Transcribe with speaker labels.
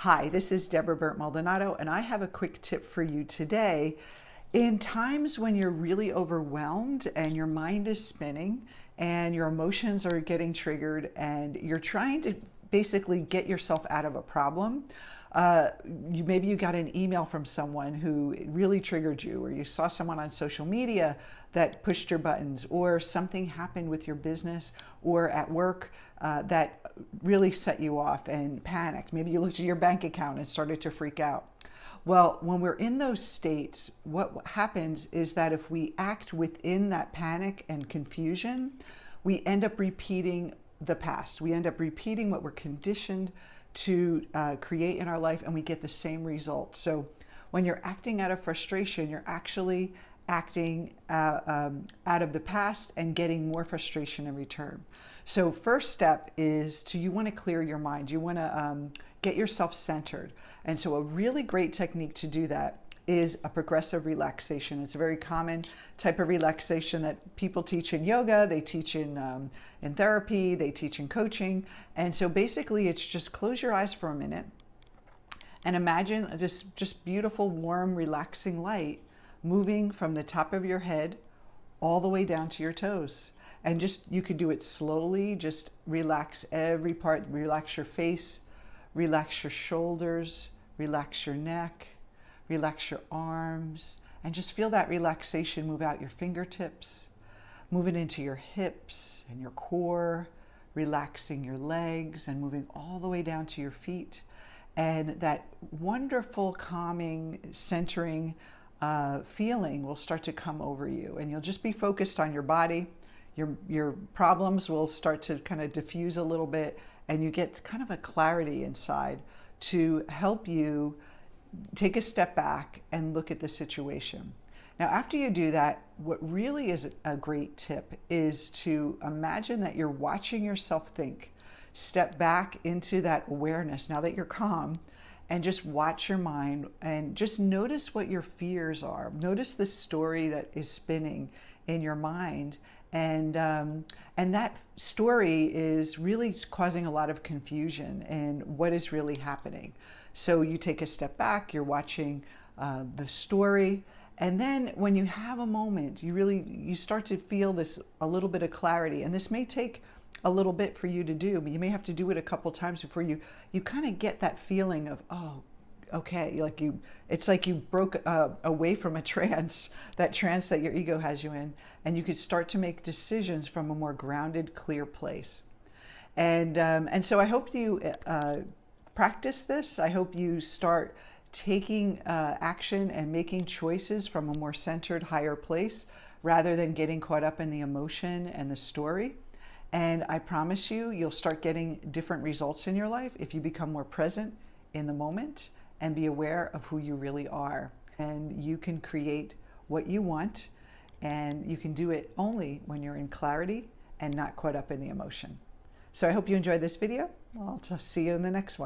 Speaker 1: Hi, this is Deborah Burnt Maldonado, and I have a quick tip for you today. In times when you're really overwhelmed and your mind is spinning and your emotions are getting triggered and you're trying to basically get yourself out of a problem, maybe you got an email from someone who really triggered you, or you saw someone on social media that pushed your buttons, or something happened with your business or at work that really set you off and panicked. Maybe you looked at your bank account and started to freak out. Well, when we're in those states, what happens is that if we act within that panic and confusion, we end up repeating the past. We end up repeating what we're conditioned to create in our life, and we get the same result. So when you're acting out of frustration, you're actually acting out of the past and getting more frustration in return. So first step is you want to clear your mind. You want to get yourself centered. And so a really great technique to do that is a progressive relaxation. It's a very common type of relaxation that people teach in yoga, they teach in therapy, they teach in coaching. And so basically it's just close your eyes for a minute and imagine this just beautiful, warm, relaxing light moving from the top of your head all the way down to your toes. And you could do it slowly, just relax every part, relax your face, relax your shoulders, relax your neck, relax your arms, and just feel that relaxation move out your fingertips, move it into your hips and your core, relaxing your legs and moving all the way down to your feet. And that wonderful, calming, centering feeling will start to come over you, and you'll just be focused on your body. Your problems will start to kind of diffuse a little bit, and you get kind of a clarity inside to help you take a step back and look at the situation. Now, after you do that, what really is a great tip is to imagine that you're watching yourself think. Step back into that awareness now that you're calm, and just watch your mind and just notice what your fears are. Notice the story that is spinning in your mind. And that story is really causing a lot of confusion in what is really happening. So you take a step back, you're watching the story, and then when you have a moment, you start to feel a little bit of clarity. And this may take a little bit for you to do, but you may have to do it a couple times before you kind of get that feeling of, oh, okay, it's like you broke away from a trance, that trance that your ego has you in, and you could start to make decisions from a more grounded, clear place. And so I hope you practice this. I hope you start taking action and making choices from a more centered, higher place, rather than getting caught up in the emotion and the story. And I promise you'll start getting different results in your life if you become more present in the moment and be aware of who you really are. And you can create what you want, and you can do it only when you're in clarity and not caught up in the emotion. So I hope you enjoyed this video. I'll see you in the next one.